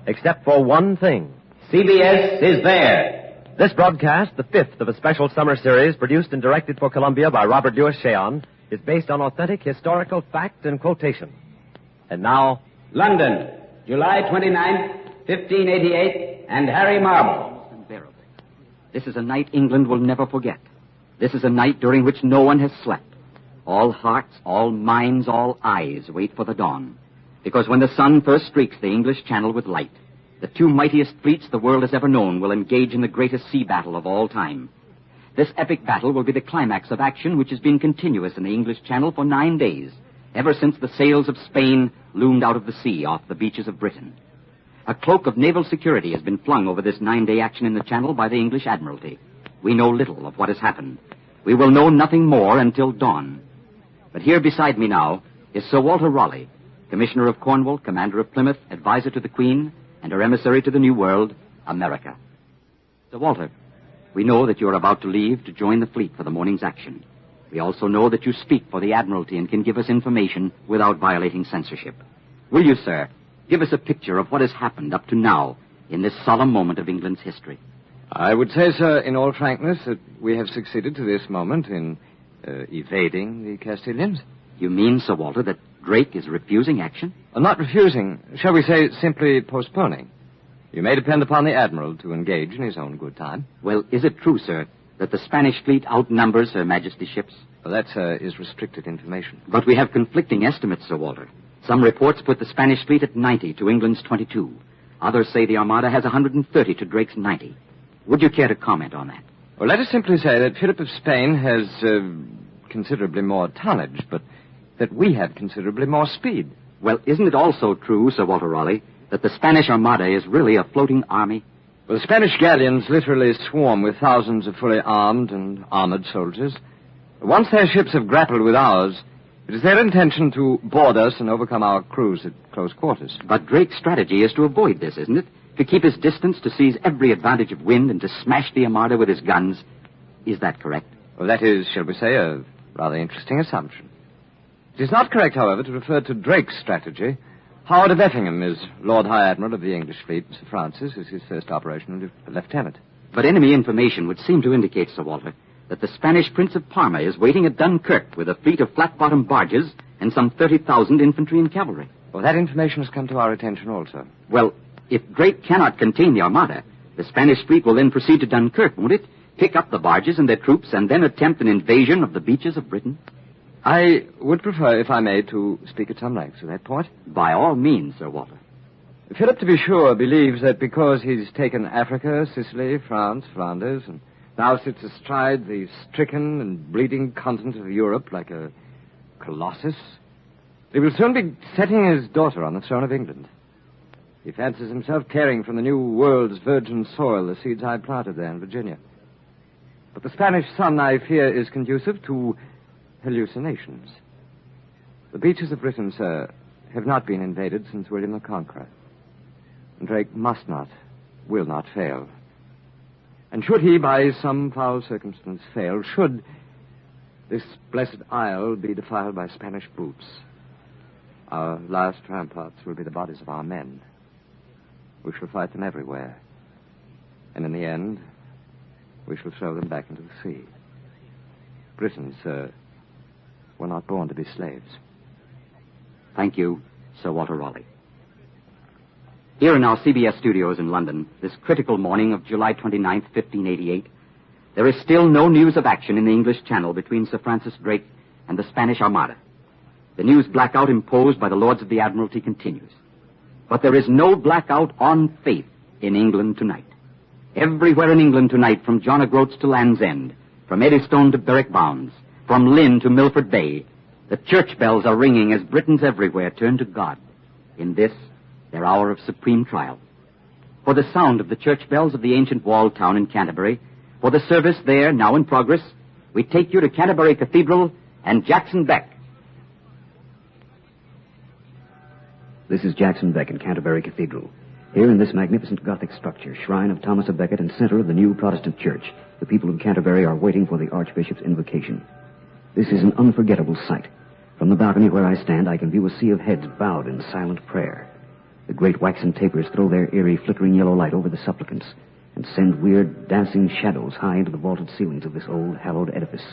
except for one thing. CBS is there. This broadcast, the fifth of a special summer series produced and directed for Columbia by Robert Louis Cheon, is based on authentic historical fact and quotation. And now, London, July 29th, 1588, and Harry Marble. Unbearable. This is a night England will never forget. This is a night during which no one has slept. All hearts, all minds, all eyes wait for the dawn. Because when the sun first streaks the English Channel with light, the two mightiest fleets the world has ever known will engage in the greatest sea battle of all time. This epic battle will be the climax of action which has been continuous in the English Channel for 9 days, ever since the sails of Spain loomed out of the sea off the beaches of Britain. A cloak of naval security has been flung over this 9-day action in the Channel by the English Admiralty. We know little of what has happened. We will know nothing more until dawn. But here beside me now is Sir Walter Raleigh, Commissioner of Cornwall, Commander of Plymouth, advisor to the Queen, and her emissary to the New World, America. Sir Walter, we know that you are about to leave to join the fleet for the morning's action. We also know that you speak for the Admiralty and can give us information without violating censorship. Will you, sir, give us a picture of what has happened up to now in this solemn moment of England's history? I would say, sir, in all frankness, that we have succeeded to this moment in evading the Castilians. You mean, Sir Walter, that Drake is refusing action? Not refusing. Shall we say simply postponing? You may depend upon the Admiral to engage in his own good time. Well, is it true, sir, that the Spanish fleet outnumbers Her Majesty's ships? Well, that, sir, is restricted information. But we have conflicting estimates, Sir Walter. Some reports put the Spanish fleet at 90 to England's 22. Others say the Armada has 130 to Drake's 90. Would you care to comment on that? Well, let us simply say that Philip of Spain has considerably more tonnage, but that we have considerably more speed. Well, isn't it also true, Sir Walter Raleigh, that the Spanish Armada is really a floating army? Well, the Spanish galleons literally swarm with thousands of fully armed and armored soldiers. Once their ships have grappled with ours, it is their intention to board us and overcome our crews at close quarters. But Drake's strategy is to avoid this, isn't it? To keep his distance, to seize every advantage of wind, and to smash the Armada with his guns. Is that correct? Well, that is, shall we say, a rather interesting assumption. It is not correct, however, to refer to Drake's strategy. Howard of Effingham is Lord High Admiral of the English fleet. Sir Francis is his first operational lieutenant. But enemy information would seem to indicate, Sir Walter, that the Spanish Prince of Parma is waiting at Dunkirk with a fleet of flat-bottomed barges and some 30,000 infantry and cavalry. Well, that information has come to our attention also. Well, if Drake cannot contain the Armada, the Spanish fleet will then proceed to Dunkirk, won't it? Pick up the barges and their troops and then attempt an invasion of the beaches of Britain? I would prefer, if I may, to speak at some length to that point. By all means, Sir Walter. Philip, to be sure, believes that because he's taken Africa, Sicily, France, Flanders, and now sits astride the stricken and bleeding continent of Europe like a colossus, he will soon be setting his daughter on the throne of England. He fancies himself carrying from the new world's virgin soil the seeds I planted there in Virginia. But the Spanish sun, I fear, is conducive to hallucinations. The beaches of Britain, sir, have not been invaded since William the Conqueror. And Drake must not, will not fail. And should he, by some foul circumstance, fail, should this blessed isle be defiled by Spanish boots, our last ramparts will be the bodies of our men. We shall fight them everywhere. And in the end, we shall throw them back into the sea. Britons, sir, were not born to be slaves. Thank you, Sir Walter Raleigh. Here in our CBS studios in London, this critical morning of July 29th, 1588, there is still no news of action in the English Channel between Sir Francis Drake and the Spanish Armada. The news blackout imposed by the Lords of the Admiralty continues. But there is no blackout on faith in England tonight. Everywhere in England tonight, from John O'Groats to Land's End, from Eddystone to Berwick Bounds, from Lynn to Milford Bay, the church bells are ringing as Britons everywhere turn to God in this, their hour of supreme trial. For the sound of the church bells of the ancient walled town in Canterbury, for the service there, now in progress, we take you to Canterbury Cathedral and Jackson Beck. This is Jackson Beck in Canterbury Cathedral. Here in this magnificent Gothic structure, shrine of Thomas a Becket and center of the new Protestant church, the people of Canterbury are waiting for the Archbishop's invocation. This is an unforgettable sight. From the balcony where I stand, I can view a sea of heads bowed in silent prayer. The great waxen tapers throw their eerie, flickering yellow light over the supplicants and send weird, dancing shadows high into the vaulted ceilings of this old, hallowed edifice.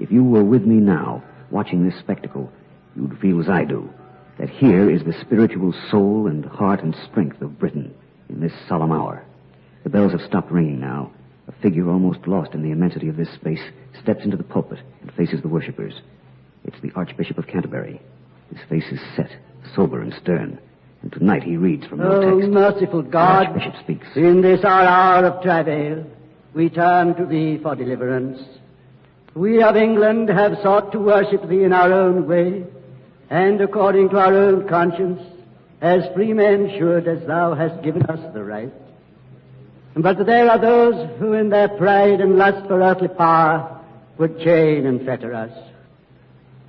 If you were with me now, watching this spectacle, you'd feel as I do, that here is the spiritual soul and heart and strength of Britain in this solemn hour. The bells have stopped ringing now. A figure almost lost in the immensity of this space steps into the pulpit and faces the worshippers. It's the Archbishop of Canterbury. His face is set, sober and stern, and tonight he reads from no text. Oh, merciful God, the Archbishop speaks. In this our hour of travail, we turn to Thee for deliverance. We of England have sought to worship Thee in our own way, and according to our own conscience, as free men should, as Thou hast given us the right. But there are those who in their pride and lust for earthly power would chain and fetter us.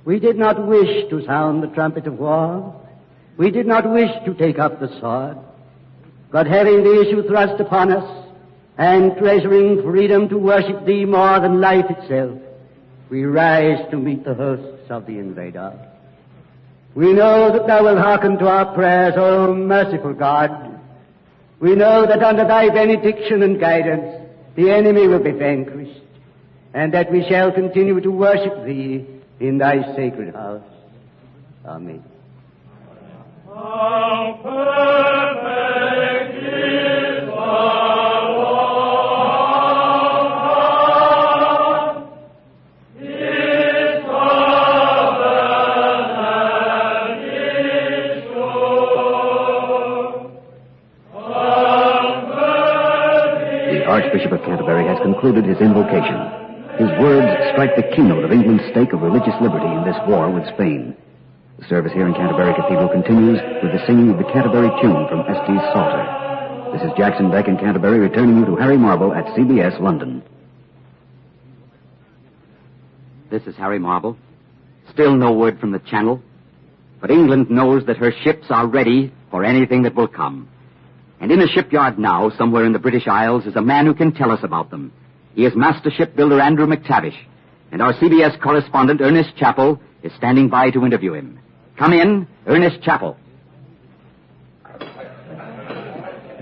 We did not wish to sound the trumpet of war. We did not wish to take up the sword. But having the issue thrust upon us, and treasuring freedom to worship Thee more than life itself, we rise to meet the hosts of the invader. We know that Thou wilt hearken to our prayers, O merciful God. We know that under Thy benediction and guidance, the enemy will be vanquished, and that we shall continue to worship Thee in Thy sacred house. Amen. How perfect is the Lord, His covenant is sure. The Archbishop of Canterbury has concluded his invocation. His words strike the keynote of England's stake of religious liberty in this war with Spain. The service here in Canterbury Cathedral continues with the singing of the Canterbury tune from S.T. Salter. This is Jackson Beck in Canterbury returning you to Harry Marble at CBS London. This is Harry Marble. Still no word from the Channel. But England knows that her ships are ready for anything that will come. And in a shipyard now, somewhere in the British Isles, is a man who can tell us about them. He is Master Shipbuilder Andrew McTavish. And our CBS correspondent, Ernest Chappell, is standing by to interview him. Come in, Ernest Chappell.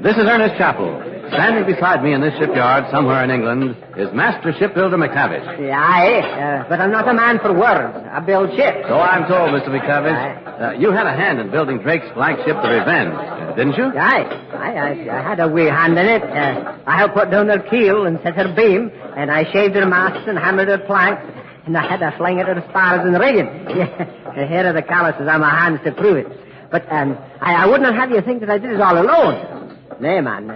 This is Ernest Chappell. Standing beside me in this shipyard somewhere in England is Master Shipbuilder McTavish. Aye, but I'm not a man for words. I build ships. So I'm told, Mr. McTavish. You had a hand in building Drake's flagship, the Revenge, didn't you? Aye. I had a wee hand in it. I helped put down her keel and set her beam, and I shaved her masts and hammered her planks, and I had to fling it at the spars and rigging. Here are the calluses on my hands to prove it. But I wouldn't have you think that I did it all alone. Nay, man,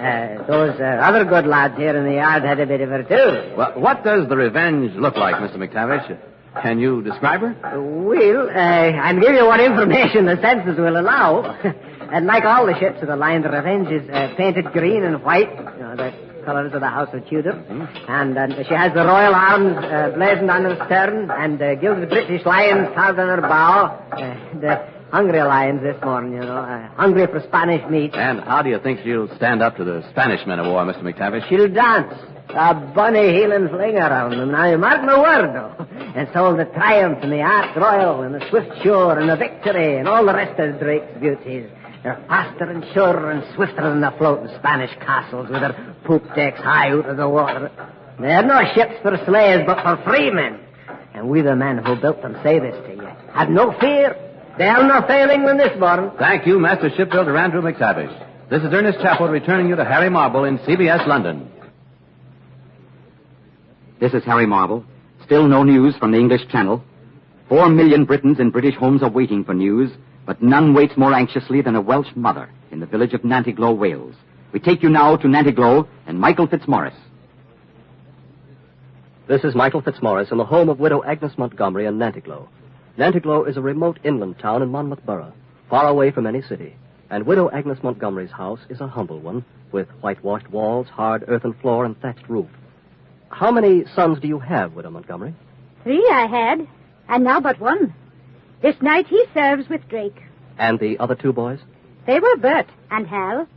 those other good lads here in the yard had a bit of her, too. Well, what does the Revenge look like, Mr. McTavish? Can you describe her? Well, I'll give you what information the census will allow. And like all the ships of the line, the Revenge is painted green and white, the colours of the House of Tudor. Mm-hmm. And she has the royal arms blazoned on her stern, and gilded British lions carved on her bow. The hungry lions this morning, hungry for Spanish meat. And how do you think she'll stand up to the Spanish men of war, Mr. McTavish? She'll dance. A bunny heel and fling around them. Now, you mark my word, though. And so the Triumph and the Ark Royal and the Swift Shore and the Victory and all the rest of Drake's beauties. They're faster and surer and swifter than the floating Spanish castles with their poop decks high out of the water. They're no ships for slaves, but for free men. And we, the men who built them, say this to you. Have no fear. They're no failing when this morning. Thank you, Master Shipbuilder Andrew McTavish. This is Ernest Chappell returning you to Harry Marble in CBS London. This is Harry Marble. Still no news from the English Channel. 4 million Britons in British homes are waiting for news, but none waits more anxiously than a Welsh mother in the village of Nantiglow, Wales. We take you now to Nantiglow and Michael Fitzmaurice. This is Michael Fitzmaurice in the home of widow Agnes Montgomery in Nantiglow. Nantiglow is a remote inland town in Monmouth Borough, far away from any city. And widow Agnes Montgomery's house is a humble one, with whitewashed walls, hard earthen floor, and thatched roof. How many sons do you have, widow Montgomery? 3 I had, and now but 1. This night he serves with Drake. And the other 2 boys? They were Bert and Hal.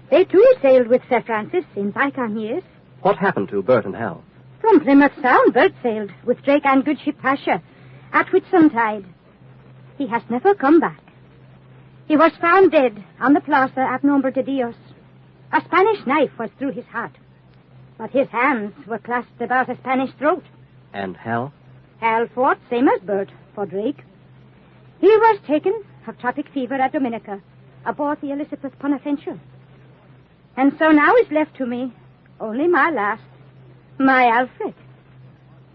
They too sailed with Sir Francis in bygone years. What happened to Bert and Hal? From Plymouth Sound, Bert sailed with Drake and good ship Pasha at Whitsuntide. He has never come back. He was found dead on the plaza at Nombre de Dios. A Spanish knife was through his heart, but his hands were clasped about a Spanish throat. And Hal? Hal fought, same as Bert, for Drake. He was taken of tropic fever at Dominica, aboard the Elizabeth Bonaventure. And so now is left to me only my last, my Alfred,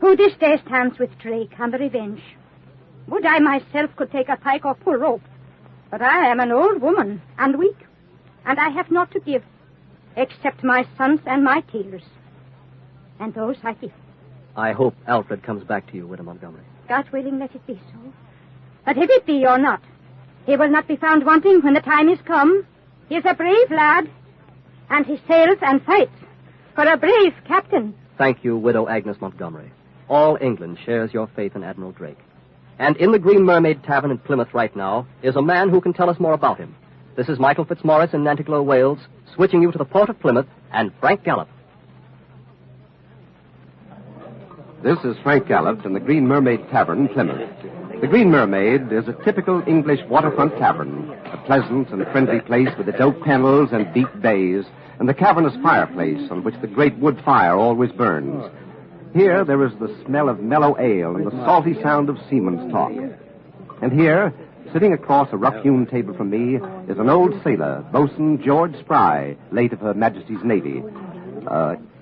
who this day stands with Drake on the Revenge. Would I myself could take a pike or pull rope, but I am an old woman and weak, and I have naught to give, except my sons and my tears. And those I give. I hope Alfred comes back to you, Widow Montgomery. God willing, let it be so. But if it be or not, he will not be found wanting when the time is come. He is a brave lad, and he sails and fights for a brave captain. Thank you, Widow Agnes Montgomery. All England shares your faith in Admiral Drake. And in the Green Mermaid Tavern in Plymouth right now is a man who can tell us more about him. This is Michael Fitzmaurice in Nanticlow, Wales, switching you to the port of Plymouth and Frank Gallop. This is Frank Gallop in the Green Mermaid Tavern, Plymouth. The Green Mermaid is a typical English waterfront tavern, a pleasant and friendly place with its oak panels and deep bays, and the cavernous fireplace on which the great wood fire always burns. Here there is the smell of mellow ale and the salty sound of seaman's talk. And here, sitting across a rough-hewn table from me, is an old sailor, Boatswain George Spry, late of Her Majesty's Navy.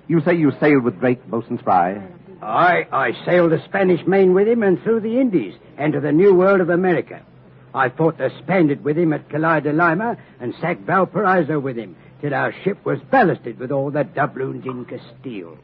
You say you sailed with Drake, Boatswain Spry? I sailed the Spanish Main with him and through the Indies and to the New World of America. I fought the Spaniard with him at Calais de Lima and sacked Valparaiso with him till our ship was ballasted with all the doubloons in Castile.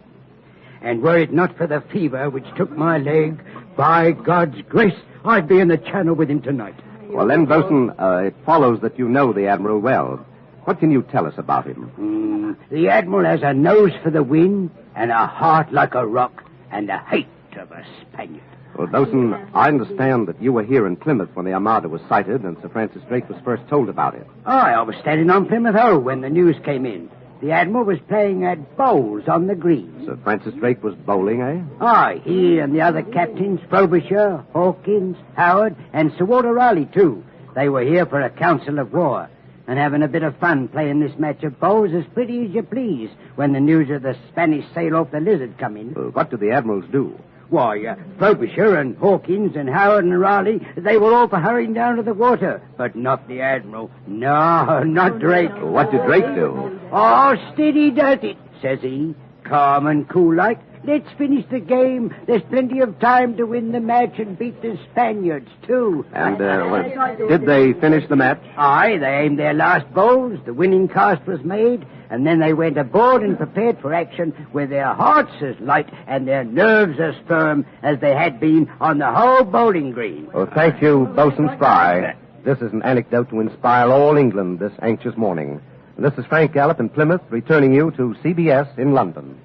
And were it not for the fever which took my leg, by God's grace, I'd be in the Channel with him tonight. Well, then, Boatswain, it follows that you know the Admiral well. What can you tell us about him? The Admiral has a nose for the wind and a heart like a rock and the hate of a Spaniard. Well, Boatswain, I understand that you were here in Plymouth when the Armada was sighted and Sir Francis Drake was first told about it. I was standing on Plymouth Hoe when the news came in. The Admiral was playing at bowls on the green. Sir Francis Drake was bowling, eh? Aye, he and the other captains, Frobisher, Hawkins, Howard, and Sir Walter Raleigh, too. They were here for a council of war and having a bit of fun playing this match of bowls as pretty as you please when the news of the Spanish sail off the Lizard come in. What did the admirals do? Why, Frobisher and Hawkins and Howard and Raleigh, they were all for hurrying down to the water, but not the Admiral. No, not Drake. What did Drake do? Oh, steady does it, says he, calm and cool like. Let's finish the game. There's plenty of time to win the match and beat the Spaniards, too. And, did they finish the match? Aye, they aimed their last bowls, the winning cast was made, and then they went aboard and prepared for action with their hearts as light and their nerves as firm as they had been on the whole bowling green. Well, thank you, Boatswain Spry. This is an anecdote to inspire all England this anxious morning. This is Frank Gallop in Plymouth, returning you to CBS in London.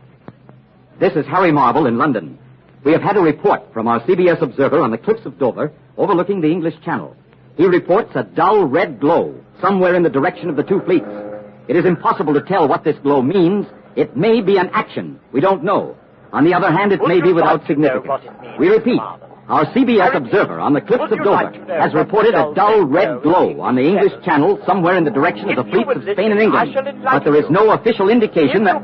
This is Harry Marble in London. We have had a report from our CBS observer on the cliffs of Dover overlooking the English Channel. He reports a dull red glow somewhere in the direction of the two fleets. It is impossible to tell what this glow means. It may be an action. We don't know. On the other hand, it may be without significance. We repeat, our CBS observer on the cliffs of Dover has reported a dull red glow on the English Channel somewhere in the direction of the fleets of Spain and England. But there is no official indication that...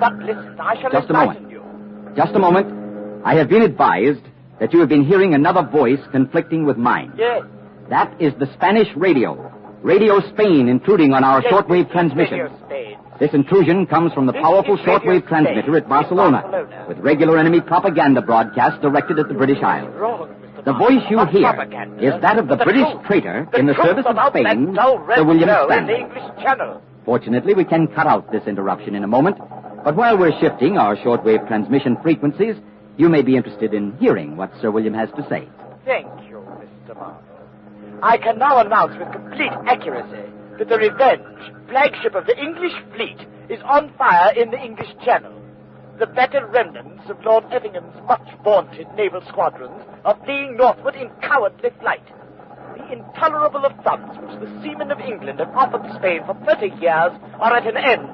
Just a moment. I have been advised that you have been hearing another voice conflicting with mine. Yes. That is the Spanish radio. Radio Spain intruding on our shortwave transmission. This intrusion comes from the powerful shortwave transmitter at Barcelona, with regular enemy propaganda broadcasts directed at the British Isles. The voice you hear is that of the British traitor in the service of Spain, Sir William Stanley. Fortunately, we can cut out this interruption in a moment, but while we're shifting our shortwave transmission frequencies, you may be interested in hearing what Sir William has to say. Thank you, Mr. Marble. I can now announce with complete accuracy that the Revenge, flagship of the English fleet, is on fire in the English Channel. The battered remnants of Lord Effingham's much-vaunted naval squadrons are fleeing northward in cowardly flight. The intolerable affronts which the seamen of England have offered Spain for 30 years are at an end.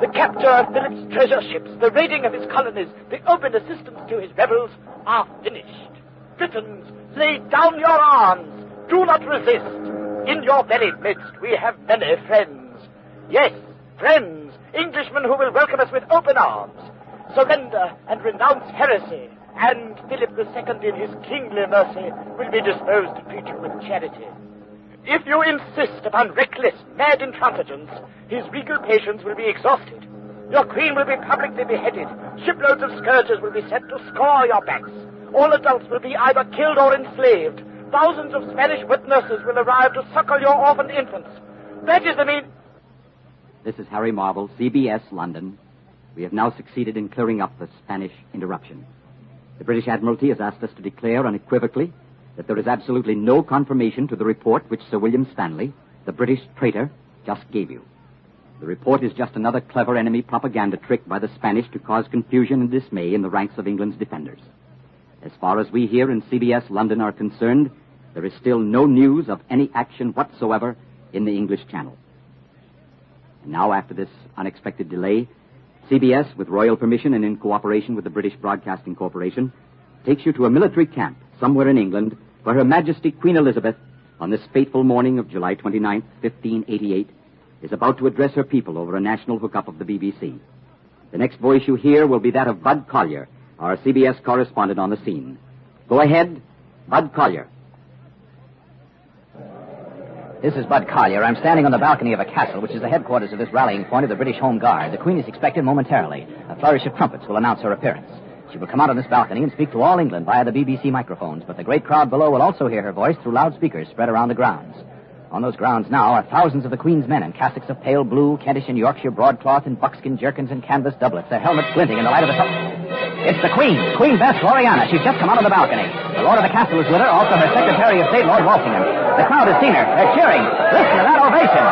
The capture of Philip's treasure ships, the raiding of his colonies, the open assistance to his rebels are finished. Britons, lay down your arms. Do not resist. In your very midst we have many friends. Yes, friends, Englishmen who will welcome us with open arms. Surrender and renounce heresy, and Philip II in his kingly mercy will be disposed to treat you with charity. If you insist upon reckless, mad intransigence, his regal patience will be exhausted. Your queen will be publicly beheaded. Shiploads of scourgers will be sent to scour your backs. All adults will be either killed or enslaved. Thousands of Spanish wet nurses will arrive to suckle your orphan infants. That is the mean... This is Harry Marble, CBS, London. We have now succeeded in clearing up the Spanish interruption. The British Admiralty has asked us to declare unequivocally that there is absolutely no confirmation to the report which Sir William Stanley, the British traitor, just gave you. The report is just another clever enemy propaganda trick by the Spanish to cause confusion and dismay in the ranks of England's defenders. As far as we here in CBS London are concerned, there is still no news of any action whatsoever in the English Channel. And now, after this unexpected delay, CBS, with royal permission and in cooperation with the British Broadcasting Corporation, takes you to a military camp somewhere in England where Her Majesty Queen Elizabeth, on this fateful morning of July 29th, 1588, is about to address her people over a national hookup of the BBC. The next voice you hear will be that of Bud Collyer, our CBS correspondent on the scene. Go ahead, Bud Collyer. This is Bud Collyer. I'm standing on the balcony of a castle, which is the headquarters of this rallying point of the British Home Guard. The Queen is expected momentarily. A flourish of trumpets will announce her appearance. She will come out on this balcony and speak to all England via the BBC microphones, but the great crowd below will also hear her voice through loudspeakers spread around the grounds. On those grounds now are thousands of the Queen's men in cassocks of pale blue, Kentish and Yorkshire broadcloth, and buckskin jerkins and canvas doublets, their helmets glinting in the light of the sun. It's the Queen, Queen Bess Gloriana. She's just come out on the balcony. The Lord of the Castle is with her, also her Secretary of State, Lord Walsingham. The crowd has seen her. They're cheering. Listen to that ovation.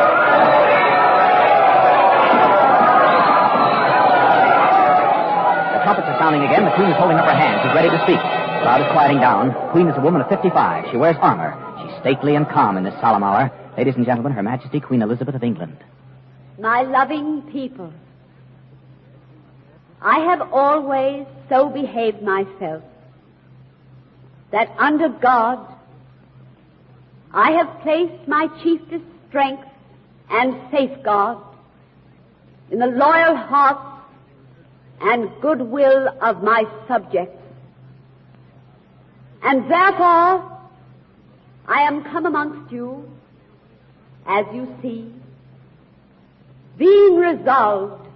The trumpets are sounding again. The Queen is holding up her hand. She's ready to speak. The crowd is quieting down. The Queen is a woman of 55. She wears armor. She's stately and calm in this solemn hour. Ladies and gentlemen, Her Majesty Queen Elizabeth of England. My loving people, I have always so behaved myself that under God I have placed my chiefest strength and safeguard in the loyal hearts and goodwill of my subjects. And therefore I am come amongst you, as you see, being resolved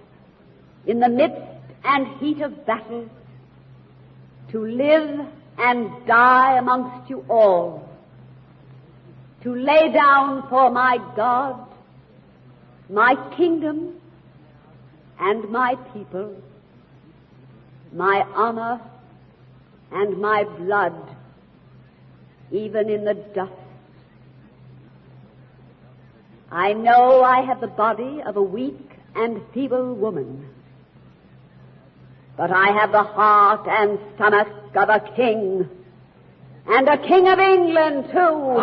in the midst and heat of battle to live and die amongst you all, to lay down for my God, my kingdom, and my people, my honor and my blood, even in the dust. I know I have the body of a weak and feeble woman, but I have the heart and stomach of a king, and a king of England, too.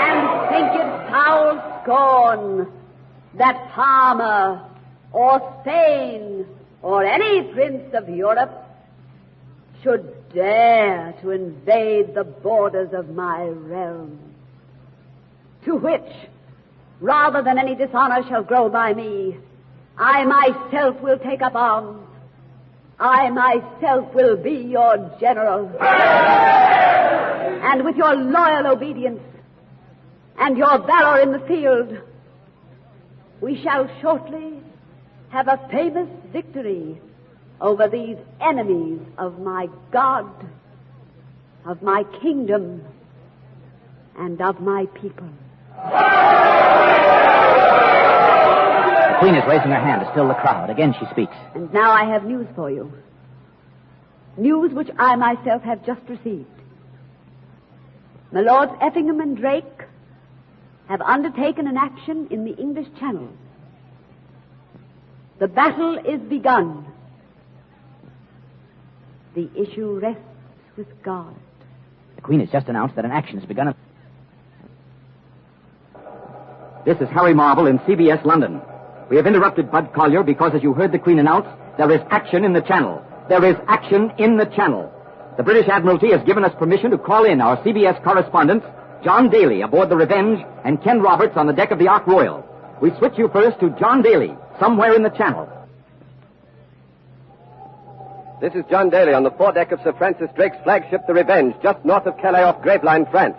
And think it foul scorn that Parma or Spain or any prince of Europe should dare to invade the borders of my realm, to which, rather than any dishonor shall grow by me, I myself will take up arms. I myself will be your general. And with your loyal obedience and your valor in the field, we shall shortly have a famous victory over these enemies of my God, of my kingdom, and of my people. The Queen is raising her hand to still the crowd. Again she speaks. And now I have news for you. News which I myself have just received. My Lords Effingham and Drake have undertaken an action in the English Channel. The battle is begun. The issue rests with God. The Queen has just announced that an action has begun. This is Harry Marble in CBS London. We have interrupted Bud Collyer because, as you heard the Queen announce, there is action in the Channel. There is action in the Channel. The British Admiralty has given us permission to call in our CBS correspondents, John Daly aboard the Revenge and Ken Roberts on the deck of the Ark Royal. We switch you first to John Daly, somewhere in the Channel. This is John Daly on the foredeck of Sir Francis Drake's flagship, the Revenge, just north of Calais off Gravelines, France.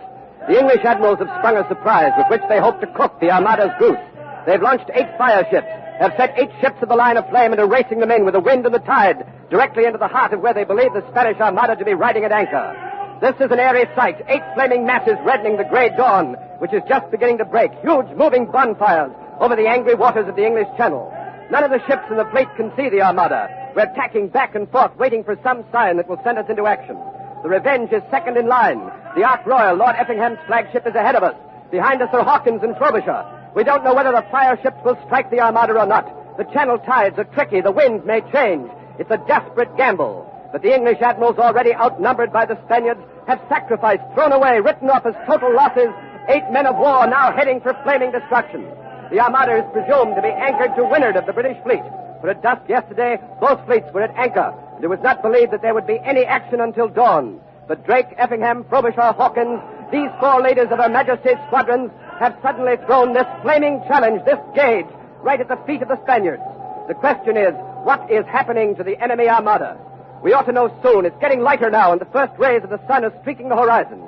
The English admirals have sprung a surprise with which they hope to cook the Armada's goose. They've launched 8 fire ships, have set 8 ships of the line of flame and are racing them in with the wind and the tide directly into the heart of where they believe the Spanish Armada to be riding at anchor. This is an airy sight, 8 flaming masses reddening the grey dawn, which is just beginning to break, huge moving bonfires over the angry waters of the English Channel. None of the ships in the fleet can see the Armada. We're tacking back and forth, waiting for some sign that will send us into action. The Revenge is second in line. The Ark Royal, Lord Effingham's flagship, is ahead of us. Behind us are Hawkins and Frobisher. We don't know whether the fire ships will strike the Armada or not. The Channel tides are tricky. The wind may change. It's a desperate gamble. But the English admirals, already outnumbered by the Spaniards, have sacrificed, thrown away, written off as total losses, 8 men of war now heading for flaming destruction. The Armada is presumed to be anchored to windward of the British fleet. For at dusk yesterday, both fleets were at anchor, and it was not believed that there would be any action until dawn. But Drake, Effingham, Frobisher, Hawkins, these 4 leaders of Her Majesty's squadrons, have suddenly thrown this flaming challenge, this gauge, right at the feet of the Spaniards. The question is, what is happening to the enemy Armada? We ought to know soon. It's getting lighter now, and the first rays of the sun are streaking the horizon.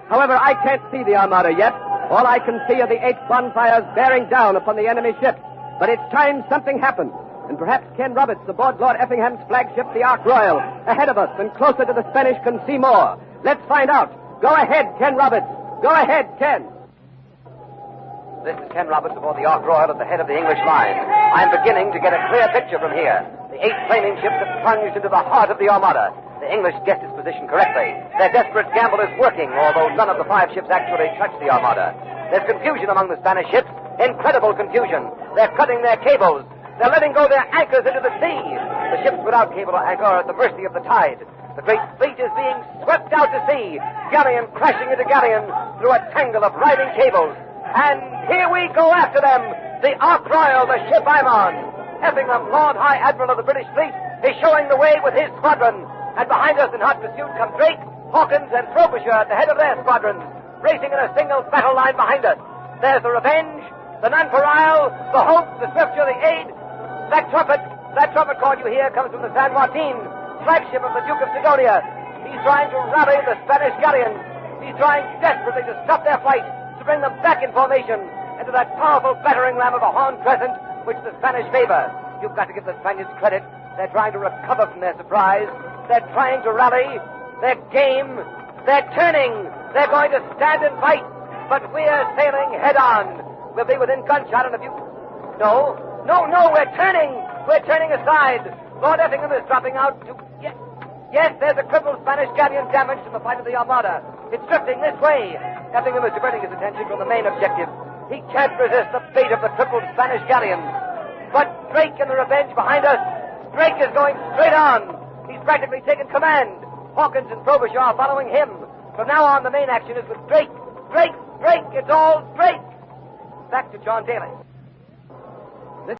However, I can't see the Armada yet. All I can see are the 8 bonfires bearing down upon the enemy ships. But it's time something happened. And perhaps Ken Roberts, aboard Lord Effingham's flagship, the Ark Royal, ahead of us and closer to the Spanish, can see more. Let's find out. Go ahead, Ken Roberts. Go ahead, Ken. This is Ken Roberts aboard the Ark Royal at the head of the English line. I'm beginning to get a clear picture from here. The 8 flaming ships have plunged into the heart of the Armada. The English guessed its position correctly. Their desperate gamble is working, although none of the 5 ships actually touch the Armada. There's confusion among the Spanish ships. Incredible confusion. They're cutting their cables. They're letting go their anchors into the sea. The ships without cable or anchor are at the mercy of the tide. The great fleet is being swept out to sea, galleon crashing into galleon through a tangle of riding cables. And here we go after them. The Ark Royal, the ship I'm on. Effingham, Lord High Admiral of the British fleet, is showing the way with his squadron. And behind us in hot pursuit come Drake, Hawkins, and Frobisher at the head of their squadrons, racing in a single battle line behind us. There's the Revenge, the Nonpareil, the Hope, the Swifter, the Aid. That trumpet call you hear comes from the San Martin, flagship of the Duke of Sidonia. He's trying to rally the Spanish galleons. He's trying desperately to stop their flight, to bring them back in formation into that powerful battering ram of a horn crescent which the Spanish favor. You've got to give the Spaniards credit. They're trying to recover from their surprise. They're trying to rally. They're game. They're turning. They're going to stand and fight. But we're sailing head on. We'll be within gunshot in a few... No, we're turning. We're turning aside. Lord Effingham is dropping out to... Yes, there's a crippled Spanish galleon damaged in the fight of the Armada. It's drifting this way. Effingham is diverting his attention from the main objective. He can't resist the fate of the crippled Spanish galleon. But Drake and the Revenge behind us, Drake is going straight on. He's practically taken command. Hawkins and Frobisher are following him. From now on, the main action is with Drake. Drake! It's all Drake! Back to John Daly.